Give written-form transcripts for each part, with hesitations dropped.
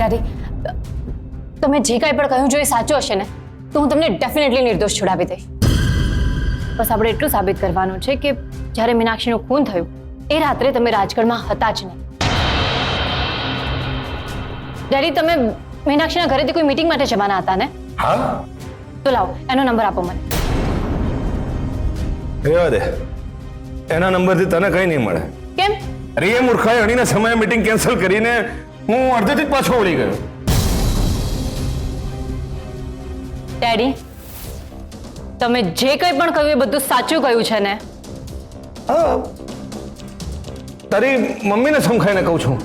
Daddy, તમે જે કાંઈ પણ કહ્યું જો એ સાચું હશે ને તો હું તમને ડેફિનેટલી નિર્દોષ છોડાવી દઈશ. બસ આપણે એટલું સાબિત કરવાનું છે કે જ્યારે મીનાક્ષીનું ખૂન થયું એ રાત્રે તમે રાજગઢમાં હતા જ નહીં. ડેડી, તમે મીનાક્ષીના ઘરેથી કોઈ મીટિંગ માટે જવાના હતા ને? હા. તો લાવો એનો નંબર આપો મને. રહેવા દે, એના નંબરથી તને કંઈ નહીં મળે. કેમ? અરે એ મૂર્ખાએ અણીના સમયે મીટિંગ કેન્સલ કરીને હું અડધેથી જ પાછો વળી ગયો. ડેડી, તમે જે કંઈ પણ કહ્યું એ બધું સાચું કહ્યું છે ને? હા, તારી મમ્મીને સમખાઈને કહું છું,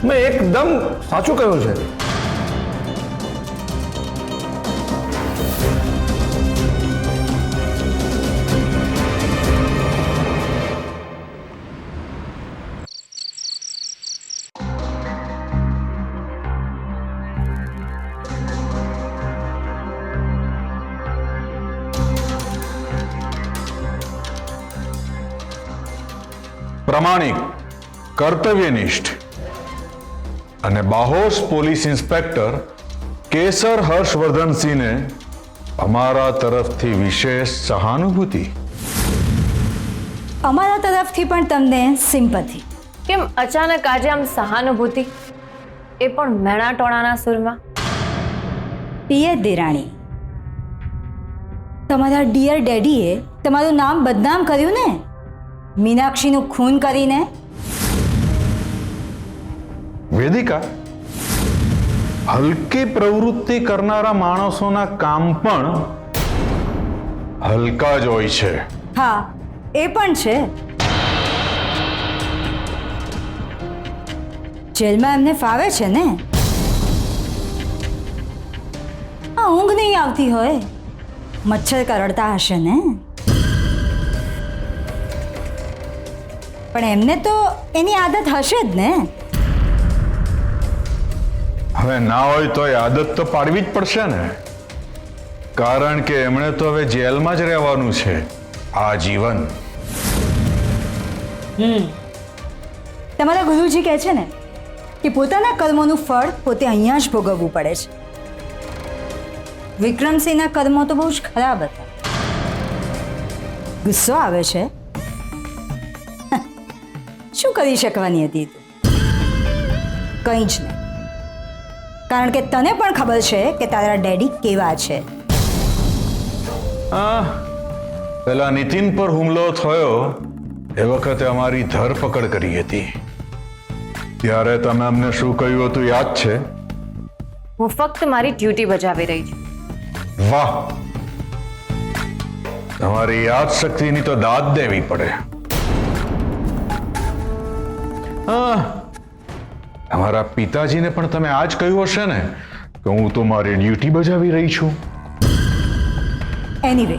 મેં એકદમ સાચું કહ્યું છે. પ્રમાણિક, કર્તવ્યનિષ્ઠ અને બાહોશ પોલીસ ઇન્સ્પેક્ટર કેસર હર્ષવર્ધનસિંહને અમારા તરફથી વિશેષ સહાનુભૂતિ. અમારા તરફથી પણ તમને સિમ્પથી. કેમ અચાનક આજે આમ સહાનુભૂતિ, એ પણ મેણા ટોણાના સુરમાં? ડિયર દેરાણી, તમારા ડિયર ડેડીએ તમારું નામ બદનામ કર્યું ને મીનાક્ષીનું ખૂન કરીને. વેદિકા, હલકી પ્રવૃત્તિ કરનારા માણસોના કામ પણ હલકા જ હોય છે. હા, એ પણ છે. જેલમાં એમને ફાવે છે ને. આ ઊંઘ નહીં આવતી હોય, મચ્છર કરડતા હશે ને. પણ એમને તો એની આદત હશે જ ને. હવે ના હોય તો આદત તો પાડવી જ પડશે ને, કારણ કે એમણે તો હવે જેલમાં જ રહેવાનું છે આજીવન. તમારા ગુરુજી કહે છે ને કે પોતાના કર્મોનું ફળ પોતે અહીંયા જ ભોગવવું પડે છે. વિક્રમસિંહના કર્મો તો બહુ જ ખરાબ હતા. ગુસ્સો આવે છે. શું કરી શકવાની હતી તું? કંઈ જ નહીં, કારણ કે તને પણ ખબર છે કે તારા ડેડી કેવા છે. પેલા નીતિન પર હુમલો થયો એ વખતે અમારી ધરપકડ કરી હતી, ત્યારે તમે અમને શું કહ્યું હતું યાદ છે? હું ફક્ત મારી ડ્યુટી બજાવી રહી છું. વાહ, તમારી યાદ શક્તિની તો દાદ દેવી પડે. તમારા પિતાજીને પણ તમે આ જ કહ્યું હશે ને કે હું તો મારી ડ્યુટી બજાવી રહી છું. એનીવે,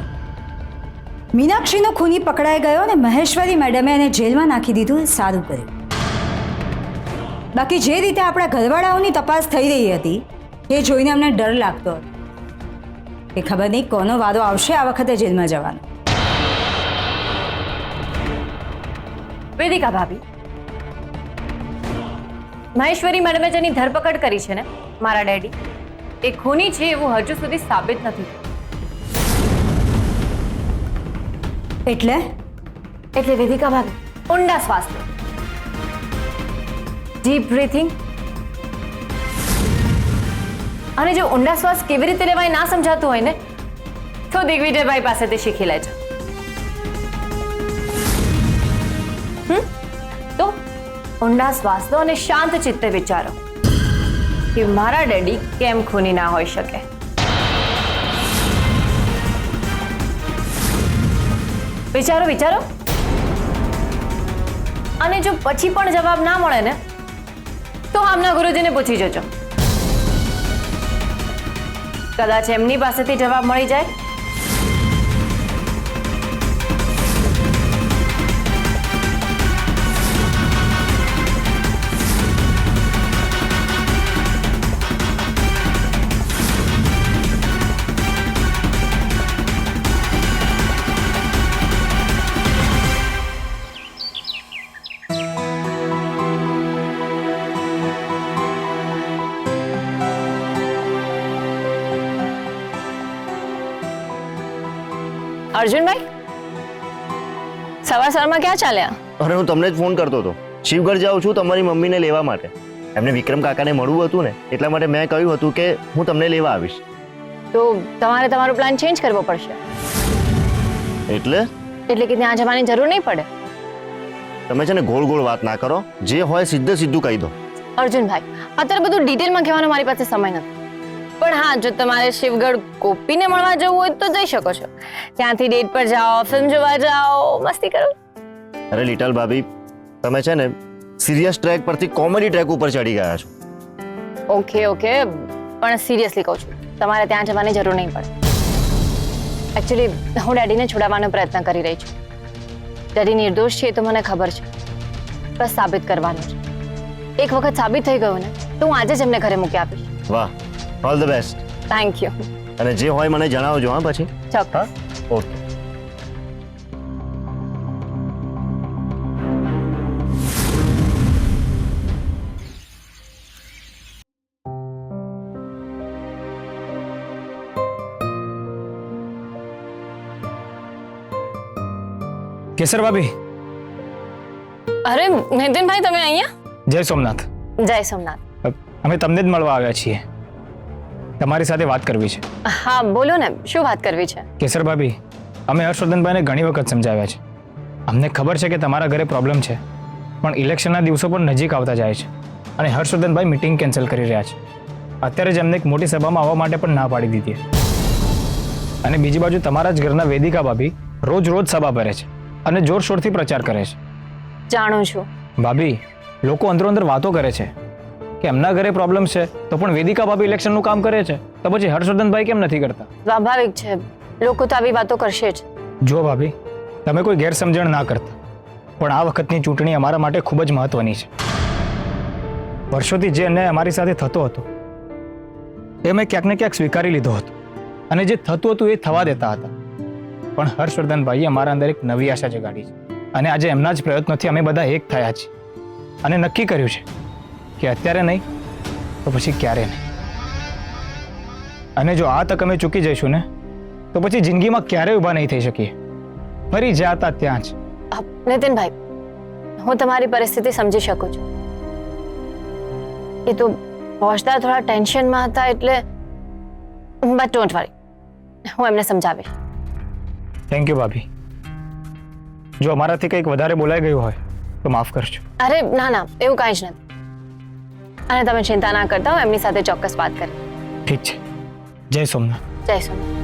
મીનાક્ષીનો ખૂની પકડાઈ ગયો અને મહેશ્વરી મેડમે એને જેલમાં નાખી દીધું. એ સારું કર્યું. બાકી જે રીતે આપણા ઘરવાળાઓની તપાસ થઈ રહી હતી એ જોઈને અમને ડર લાગતો હતો કે ખબર નહીં કોનો વારો આવશે આ વખતે જેલમાં જવાનો. વેદિકા ભાભી, મહેશ્વરી મેડમે જેની ધરપકડ કરી છે ને મારા ડેડી, એ ખૂની છે એવું હજુ સુધી સાબિત નથી. એટલે વેદિકા ભાભી, ઊંડા શ્વાસ લો, ડીપ બ્રીથિંગ. અને જો ઊંડા શ્વાસ કેવી રીતે લેવાય ના સમજાતું હોય ને તો દિગ્વિજયભાઈ પાસેથી શીખી લેજો. તો ઊંડા શ્વાસ લો અને શાંત ચિત્તે વિચારો કે મારા ડેડી કેમ ખૂની ના હોઈ શકે. વિચારો. અને જો પછી પણ જવાબ ના મળે ને તો આમના ગુરુજીને પૂછી જજો, કદાચ એમની પાસેથી જવાબ મળી જાય. અર્જુનભાઈ સવાર સવારમાં ક્યાં ચાલ્યા? અરે હું તમને જ ફોન કરતો હતો. શિવગઢ જાઉં છું તમારી મમ્મીને લેવા માટે. એમને વિક્રમ કાકાને મળવું હતું ને, એટલા માટે મેં કહ્યું હતું કે હું તમને લેવા આવીશ. તો તમારે તમારો પ્લાન ચેન્જ કરવો પડશે. એટલે એટલે કે ત્યાં જવાની જરૂર નહીં પડે. તમે છે ને ગોળ ગોળ વાત ના કરો, જે હોય સીધે સીધું કહી દો. અર્જુનભાઈ અત્યારે બધું ડિટેલમાં કહેવાનો મારી પાસે સમય નથી. પણ હા, જો તમારે શિવગઢ ગોપીને મળવા જવું હોય તો જઈ શકો છો. ત્યાંથી ડેટ પર જાઓ, ફિલ્મ જોવા જાઓ, મસ્તી કરો. અરે લિટલ ભાભી, તમે છે ને સિરિયસ ટ્રેક પરથી કોમેડી ટ્રેક ઉપર ચડી ગયા છો. ઓકે ઓકે, પણ સિરિયસલી કહું છું, તમારે ત્યાં જવાની જરૂર નહીં પડે. એકચ્યુઅલી હું ડેડીને છોડાવવાનો પ્રયત્ન કરી રહી છું. ડેડી નિર્દોષ છે એ તો મને ખબર છે, બસ સાબિત કરવાનું છે. એક વખત સાબિત થઈ ગયું ને તો હું આજે જ એમને ઘરે મૂકી આપીશ. વાહ, all the best. Thank you. અને જે હોય મને જણાવજો. હા પછી ચોક્કસ. ઓકે. કેસર ભાભી, અરે નીતિનભાઈ, તમે અહીંયા? જય સોમનાથ. જય સોમનાથ. અમે તમને જ મળવા આવ્યા છીએ. તમારી સાથે વાત કરવી છે. હા બોલો ને, શું વાત કરવી છે? કેસર ભાભી, અમે હર્ષવર્ધનભાઈને ઘણી વખત સમજાવ્યા છે. અમને ખબર છે કે તમારા ઘરે પ્રોબ્લેમ છે, પણ ઇલેક્શનના દિવસો પણ નજીક આવતા જાય છે અને હર્ષવર્ધનભાઈ મીટિંગ કેન્સલ કરી રહ્યા છે. અત્યારે જ એમને એક મોટી સભામાં આવવા માટે પણ ના પાડી દીધી. અને બીજી બાજુ તમારા જ ઘરના વેદિકા ભાભી રોજ રોજ સભા ભરે છે અને જોરશોરથી પ્રચાર કરે છે. જાણું છું. ભાભી, લોકો અંદરો અંદર વાતો કરે છે કે એમના ઘરે પ્રોબ્લેમ છે તો પણ વેદિકા ભાભી ઇલેક્શનનું કામ કરે છે, તો પછી હર્ષવર્ધનભાઈ કેમ નથી કરતા? સ્વાભાવિક છે, લોકો તો આવી વાતો કરશે જ. જો ભાભી, તમે કોઈ ગેરસમજણ ના કરતા, પણ આ વખતની ચૂંટણી અમારા માટે ખૂબ જ મહત્વની છે. વર્ષોથી જે અન્યાય અમારી સાથે થતો હતો એ અમે ક્યાંક ને ક્યાંક સ્વીકારી લીધો હતો અને જે થતું હતું એ થવા દેતા હતા. પણ હર્ષવર્ધનભાઈએ અમારા અંદર એક નવી આશા જગાડી છે અને આજે એમના જ પ્રયત્નોથી અમે બધા એક થયા છીએ અને નક્કી કર્યું છે કે અત્યારે નહીં તો પછી ક્યારે નહીં. અને જો આ તક અમે ચૂકી જઈશું ને તો પછી જિંદગીમાં ક્યારેય ઊભા નહીં થઈ શકીએ. ફરી જ્યાં હતા ત્યાં જ. નીતિનભાઈ, હું તમારી પરિસ્થિતિ સમજી શકું છું. એ તો પહોંચતા થોડા ટેન્શનમાં હતા એટલે, બટ ડોન્ટ વરી, હું એમને સમજાવીશ. થેન્ક યુ ભાભી. જો અમારાથી કંઈક વધારે બોલાઈ ગયું હોય તો માફ કરજો. અરે ના ના, એવું કાંઈ જ નથી. અને તમે ચિંતા ના કરતા, હું એમની સાથે ચોક્કસ વાત કરી. ઠીક છે. જય સોમનાથ. જય સોમનાથ.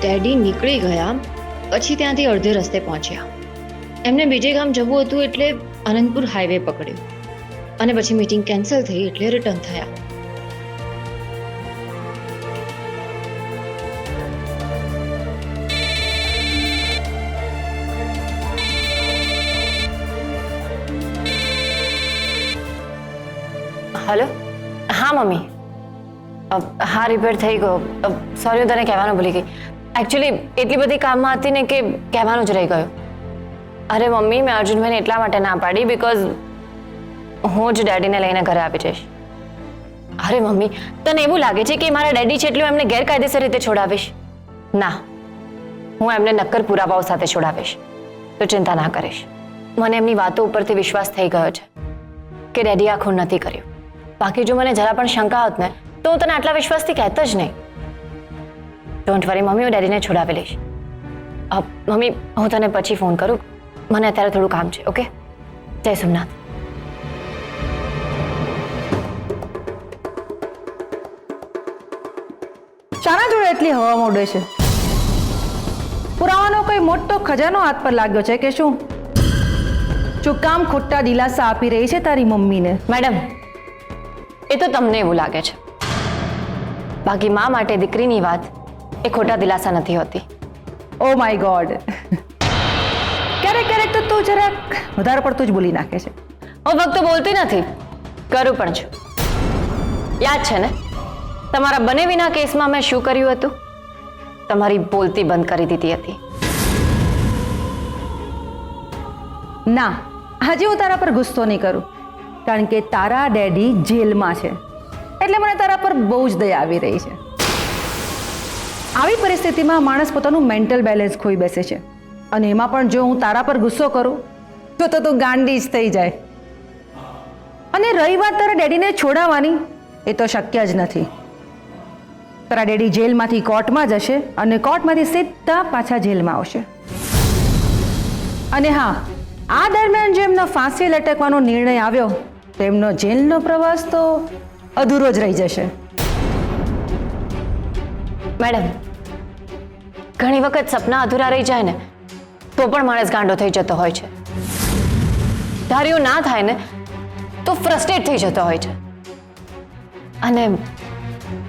ડેડી નીકળી ગયા પછી ત્યાંથી અડધે રસ્તે પહોંચ્યા. એમને બીજે ગામ જવું હતું એટલે આનંદપુર હાઈવે પકડ્યું અને પછી મીટિંગ કેન્સલ થઈ એટલે રિટર્ન થયા. હલો. હા મમ્મી, હા રિપેર થઈ ગયો. સોરી, હું તને કહેવાનું ભૂલી ગઈ. એકચ્યુઅલી એટલી બધી કામમાં હતી ને કે કહેવાનું જ રહી ગયું. અરે મમ્મી, મેં અર્જુનભાઈને એટલા માટે ના પાડી બિકોઝ હું જ ડેડીને લઈને ઘરે આવી જઈશ. અરે મમ્મી, તને એવું લાગે છે કે મારા ડેડી છે એટલે હું એમને ગેરકાયદેસર રીતે છોડાવીશ? ના, હું એમને નક્કર પુરાવાઓ સાથે છોડાવીશ. તો ચિંતા ના કરીશ. મને એમની વાતો ઉપરથી વિશ્વાસ થઈ ગયો છે કે ડેડી આ ખૂન નથી કર્યું. બાકી જો મને જરા પણ શંકા હોત ને તો હું તને આટલા વિશ્વાસથી કહેતો જ નહીં. ડોન્ટ વરી મમ્મી, હું ડેડીને છોડાવી લઈશ. મમ્મી, હું તને પછી ફોન કરું, મને અત્યારે થોડું કામ છે. ઓકે, જય સોમનાથ. શાના જોડે એટલી હવા મોડે છે? પુરાવાનો કોઈ મોટો ખજાનો હાથ પર લાગ્યો છે કે શું? શું કામ ખોટા દિલાસા આપી રહી છે તારી મમ્મીને? મેડમ, એ તો તમને એવું લાગે છે, બાકી મા માટે દીકરીની વાત એ ખોટા દિલાસા નથી હોતી. ઓ માય ગોડ, ક્યારેક ક્યારેક તો તું જરાક વધારે પડતું જ બોલી નાખે છે. હું ફક્ત બોલતી નથી, કરું પણ છું. યાદ છે ને તમારા બને વિના કેસમાં મેં શું કર્યું હતું? તમારી બોલતી બંધ કરી દીધી હતી. ના, હજી હું તારા પર ગુસ્સો નહીં કરું, કારણ કે તારા ડેડી જેલમાં છે, એટલે મને તારા પર બહુ જ દયા આવી રહી છે. આવી પરિસ્થિતિમાં માણસ પોતાનું મેન્ટલ બેલેન્સ ખોઈ બેસે છે, અને એમાં પણ જો હું તારા પર ગુસ્સો કરું તો તું ગાંડી જ થઈ જાય. અને રહી વાત તારા ડેડીને છોડાવવાની, એ તો શક્ય જ નથી. તારા ડેડી જેલમાંથી કોર્ટમાં જશે અને કોર્ટમાંથી સીધા પાછા જેલમાં આવશે. અને હા, આ દરમિયાન જો એમનો ફાંસી લટકવાનો નિર્ણય આવ્યો તો એમનો જેલનો પ્રવાસ તો અધૂરો જ રહી જશે. મેડમ, ઘણી વખત સપના અધૂરા રહી જાય ને તો પણ માણસ ગાંડો થઈ જતો હોય છે. ધાર્યું ના થાય ને તો ફ્રસ્ટ્રેટ થઈ જતો હોય છે. અને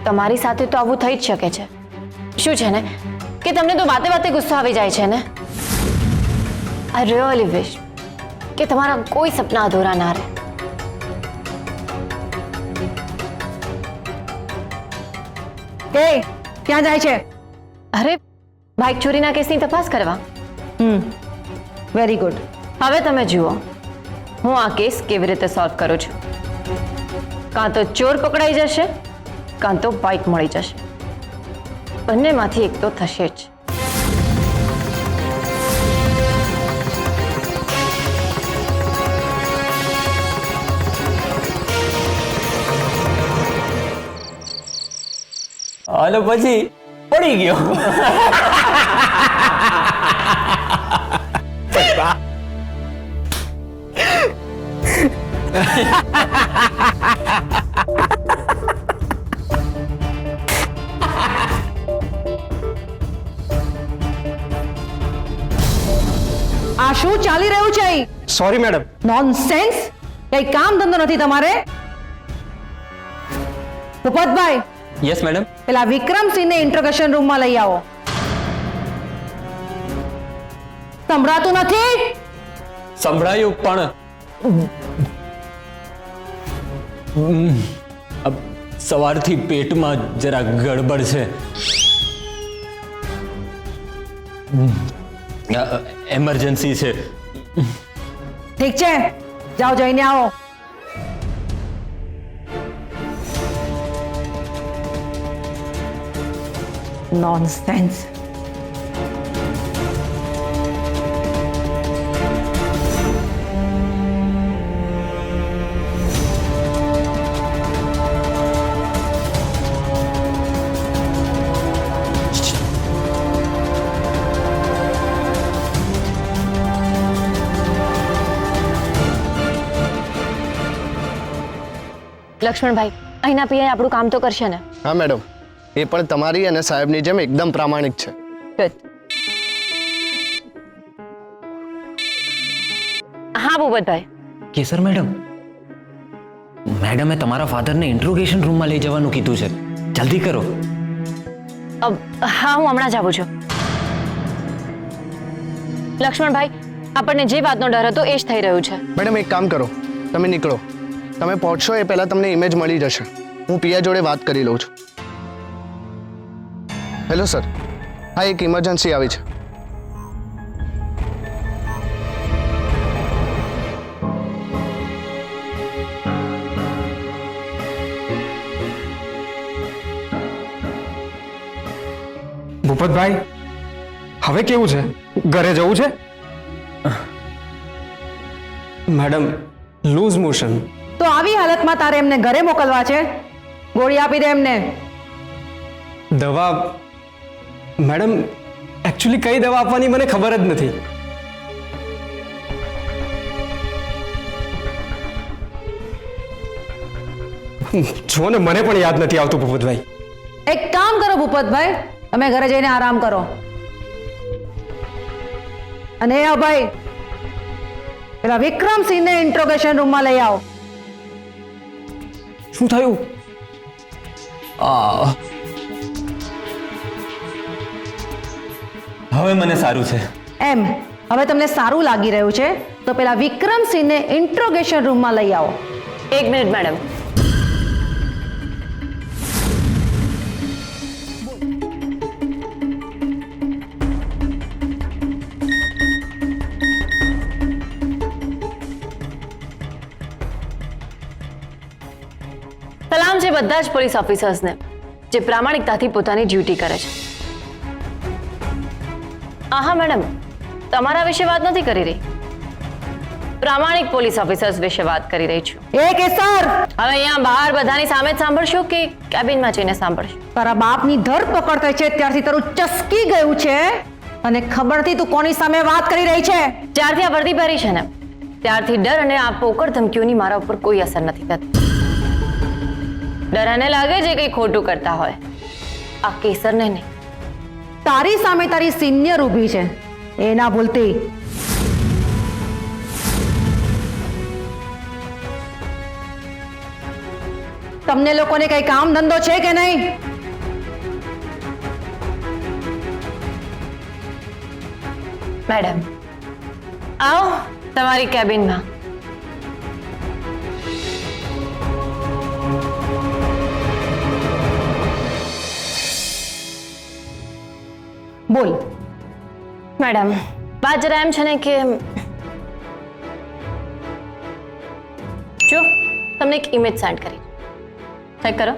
તમારી સાથે તો આવું થઈ જ શકે છે. શું છે ને કે તમને તો વાતે વાતે ગુસ્સો આવી જાય છે ને. આઈ રિયલી વિશ કે તમારા કોઈ સપના અધૂરા ના રહે. એ ક્યાં જાય છે? અરે, બાઇક ચોરીના કેસની તપાસ કરવા. Very good. હવે તમે જુઓ હું આ કેસ કેવી રીતે સોલ્વ કરું છું. કાં તો ચોર પકડાઈ જશે, કાં તો બાઇક મળી જશે. બંનેમાંથી એક તો થશે જ. અને પછી પડી ગયો. આ શું ચાલી રહ્યું છે? Sorry madam. નોનસેન્સ! કઈ કામ ધંધો નથી તમારે? Bhupatbhai, yes madam. પેલા વિક્રમસિંહને ઇન્ટ્રોગેશન રૂમમાં લઈ આવો. સંભળાતું નથી? સંભળાયું પણ સવારથી પેટમાં જરા ગડબડ છે. એમરજન્સી છે. ઠીક છે, જાઓ જઈને આવો. નોનસેન્સ. લક્ષ્મણભાઈ, અહીંના પીઆઈ આપણું કામ તો કરશે ને? હા મેડમ, એ પણ તમારી અને સાહેબની જેમ એકદમ પ્રામાણિક છે. ગુડ. હા ભૂપતભાઈ. કેસર મેડમ, મેડમે તમારા ફાધરને ઇન્ટ્રોગેશન રૂમમાં લઈ જવાનું કીધું છે. જલ્દી કરો. હા, હું હમણાં જ આવું છું. લક્ષ્મણભાઈ, આપણને જે વાતનો ડર હતો એ જ થઈ રહ્યું છે. મેડમ એક કામ કરો, તમે નીકળો. તમે પહોંચશો એ પહેલાં તમને ઇમેજ મળી જશે. હું પીઆઈ જોડે વાત કરી લઉં છું. હેલો સર, હા એક ઇમરજન્સી આવી છે. ભૂપતભાઈ, હવે કેવું છે? ઘરે જવું છે? Madam, loose motion. તો આવી હાલતમાં તારે એમને ઘરે મોકલવા છે? ગોળી આપી દે એમને. દવા મેડમ, એકચ્યુઅલી કઈ દવા આપવાની મને ખબર જ નથી. જો ને, મને પણ યાદ નથી આવતું ભૂપતભાઈ. એક કામ કરો ભૂપતભાઈ, તમે ઘરે જઈને આરામ કરો. અને એ ભાઈ, પેલા વિક્રમસિંહને ઇન્ટ્રોગેશન રૂમમાં લઈ આવો. શું થયું? હવે મને સારું છે. એમ હવે તમને સારું લાગી રહ્યું છે તો પેલા વિક્રમસિંહને ઇન્ટ્રોગેશન રૂમમાં લઈ આવો. 1 મિનિટ મેડમ. સલામ છે બધા જ પોલીસ ઓફિસર્સને જે પ્રામાણિકતાથી પોતાની ડ્યુટી કરે છે. આહા મેડમ, તમારા વિશે વાત નથી કરી રહી, પ્રામાણિક પોલીસ ઓફિસર્સ વિશે વાત કરી રહી છું. એ કેસર, હવે અહીંયા બહાર બધાની સામે જ સાંભળશો કે કેબિનમાં જઈને સાંભળશો? તારા બાપની ધરપકડ થઈ છે ત્યારથી તારું ચસકી ગયું છે અને ખબર નથી તું કોની સામે વાત કરી રહી છે. જ્યારથી આ વર્દી પહેરી છે ને ત્યારથી ડર અને આ પોકળ ધમકીઓની મારા ઉપર કોઈ અસર નથી થતી. ડર એને લાગે છે કંઈ ખોટું કરતા હોય, આ કેસરને નહીં. તારી સામે તારી સિનિયર ઊભી છે, એ ના ભૂલતી. તમને લોકોને કઈ કામ ધંધો છે કે નહીં? મેડમ, આવો તમારી કેબિનમાં. બોલ. મેડમ, વાત જરા એમ છે ને કે જો તમને એક ઇમેજ સેન્ડ કરી, ચેક કરો.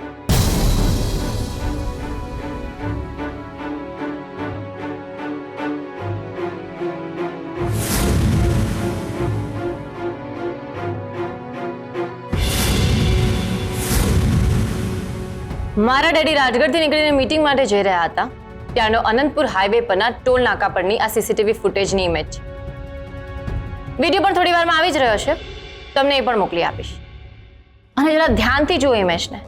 મારા ડેડી રાજગઢથી નીકળીને મીટિંગ માટે જઈ રહ્યા હતા ત્યારનો અનંતપુર હાઈવે પરના ટોલ નાકા પરની આ સીસીટીવી ફૂટેજની ઇમેજ છે. વિડીયો પણ થોડી વારમાં આવી જ રહ્યો છે, તમને એ પણ મોકલી આપીશ. અને જરા ધ્યાનથી જુઓ ઇમેજને.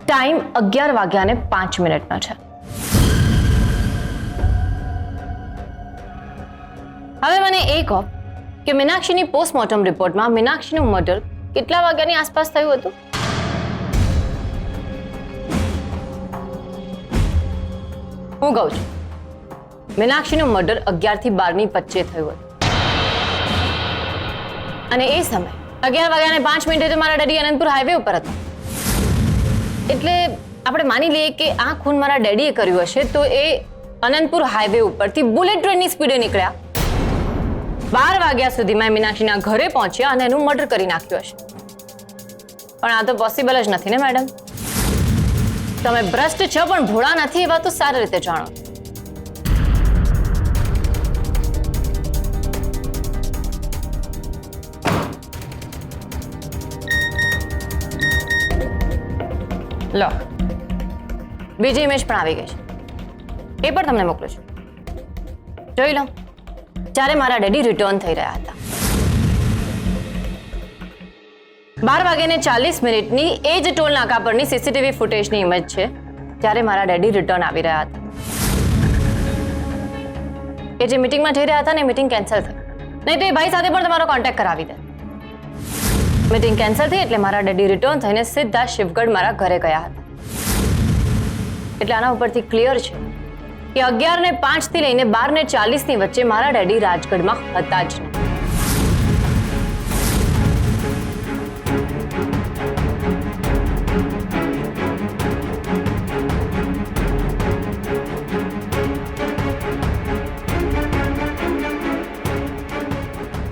ટાઈમ 11:05 છે. હવે મને એ કહો કે મીનાક્ષીની પોસ્ટમોર્ટમ રિપોર્ટમાં મીનાક્ષીનું મર્ડર કેટલા વાગ્યાની આસપાસ થયું હતું? હું કહું છું, મીનાક્ષીનું મર્ડર 11 થી 12 ની વચ્ચે થયું હતું. અને એ સમય 11:05 તો મારા ડેડી અનંતપુર હાઈવે ઉપર હતા. એટલે આપણે માની લઈએ કે આ ખૂન મારા ડેડીએ કર્યું હશે તો એ અનંતપુર હાઈવે ઉપરથી બુલેટ ટ્રેનની સ્પીડે નીકળ્યા, 12 વાગ્યા સુધીમાં મીનાક્ષીના ઘરે પહોંચ્યા અને એનું મર્ડર કરી નાખ્યું હશે. પણ આ તો પોસિબલ જ નથી ને મેડમ. તમે ભ્રષ્ટ છો પણ ભોળા નથી, એ વાત તો સારી રીતે જાણો. લો, બીજી ઇમેજ પણ આવી ગઈ છે, એ પણ તમને મોકલું છું. જોઈ લો. જ્યારે મારા ડેડી રિટર્ન થઈ રહ્યા હતા 12:40 એ જ ટોલ નાકા પરની સીસીટીવી ફૂટેજની ઇમેજ છે જ્યારે મારા ડેડી રિટર્ન આવી રહ્યા હતા. એ જે મીટિંગમાં જઈ રહ્યા હતા ને, મીટિંગ કેન્સલ થઈ, નહીં તો એ ભાઈ સાથે પણ તમારો કોન્ટેક્ટ કરાવી દે. મીટિંગ કેન્સલ થઈ એટલે મારા ડેડી રિટર્ન થઈને સીધા શિવગઢ મારા ઘરે ગયા હતા. એટલે આના ઉપરથી ક્લિયર છે કે 11:05 થી લઈને 12:40 ની વચ્ચે મારા ડેડી રાજગઢમાં હતા જ નહીં.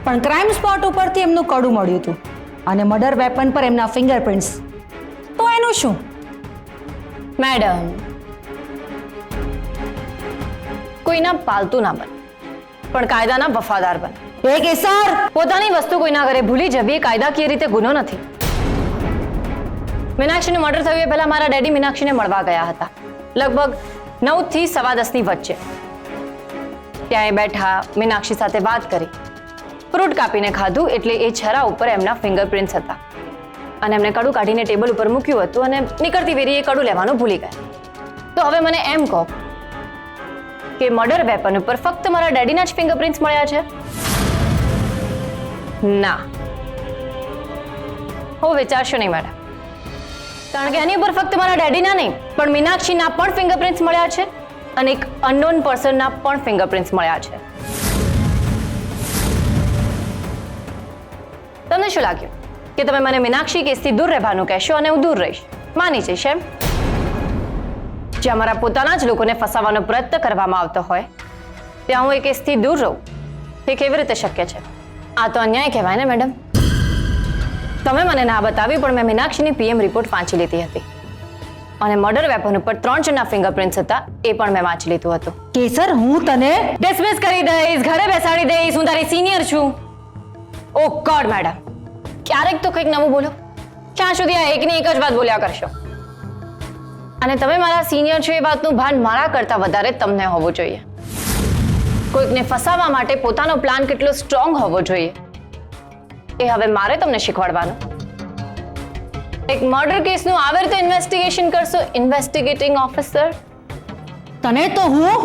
પણ ક્રાઇમ સ્પોટ ઉપરથી એમનું કડું મળ્યું હતું અને મર્ડર વેપન પર એમના ફિંગરપ્રિન્ટ્સ. તો એનું શું? મેડમ, કોઈના પાલતુ ના બને પણ કાયદાના વફાદાર બને. એ કેસર, પોતાની વસ્તુ કોઈના ઘરે ભૂલી જવી એ કાયદાકીય રીતે ગુનો નથી. મીનાક્ષીનું મર્ડર થયું એ પહેલા મારા ડેડી મીનાક્ષીને મળવા ગયા હતા, લગભગ 9 થી 10:15 ની વચ્ચે. ત્યાં એ બેઠા મીનાક્ષી સાથે વાત કરી, ફ્રૂટ કાપીને ખાધું એટલે એ છરા ઉપર એમના ફિંગરપ્રિન્ટ્સ હતા અને એમને કડું કાઢીને ટેબલ ઉપર મૂક્યું હતું અને નીકળતી વેરી એ કડું લેવાનું ભૂલી ગયા. તો હવે મને એમ કહો કે મર્ડર વેપન ઉપર ફક્ત મારા ડેડીના જ ફિંગરપ્રિન્ટ્સ મળ્યા છે? ના, હું વિચારશો નહીં મેડમ, કારણ કે એની ઉપર ફક્ત મારા ડેડીના નહીં પણ મીનાક્ષીના પણ ફિંગરપ્રિન્ટ્સ મળ્યા છે અને એક અનનોન પર્સનના પણ ફિંગરપ્રિન્ટ્સ મળ્યા છે. તમને શું લાગ્યું કે તમે મને મીનાક્ષી કેસથી દૂર રહેવાનું કહેશો અને હું દૂર રહીશ, માની જઈશ એમ? જ્યાં મારા પોતાના જ લોકોને ફસાવવાનો પ્રયત્ન કરવામાં આવતો હોય ત્યાં હું એ કેસથી દૂર રહું, એ કેવી રીતે શક્ય છે? આ તો અન્યાય કહેવાય ને મેડમ. તમે મને ના બતાવી પણ મેં મીનાક્ષીની પીએમ રિપોર્ટ વાંચી લીધી હતી અને મર્ડર વેપન ઉપર 3 જણના ફિંગરપ્રિન્ટ્સ હતા, એ પણ મેં વાંચી લીધું હતું. કેસર હું તને ડિસમિસ કરી દઈશ, ઘરે બેસાડી દઈશ, હું તારી સિનિયર છું. ઓ ગોડ મેડમ, ક્યારેક તો કંઈક નવું બોલો. ક્યાં સુધી આ એકની એક જ વાત બોલ્યા કરશો? અને તમે મારા સિનિયર છો એ વાતનું ભાન મારા કરતાં વધારે તમને હોવું જોઈએ. કોઈકને ફસાવવા માટે પોતાનો પ્લાન કેટલો સ્ટ્રોંગ હોવો જોઈએ એ હવે મારે તમને શીખવાડવાનું. એક મર્ડર કેસનું આવી રીતે ઇન્વેસ્ટિગેશન કરશો, ઇન્વેસ્ટિગેટિંગ ઓફિસર? તને તો હું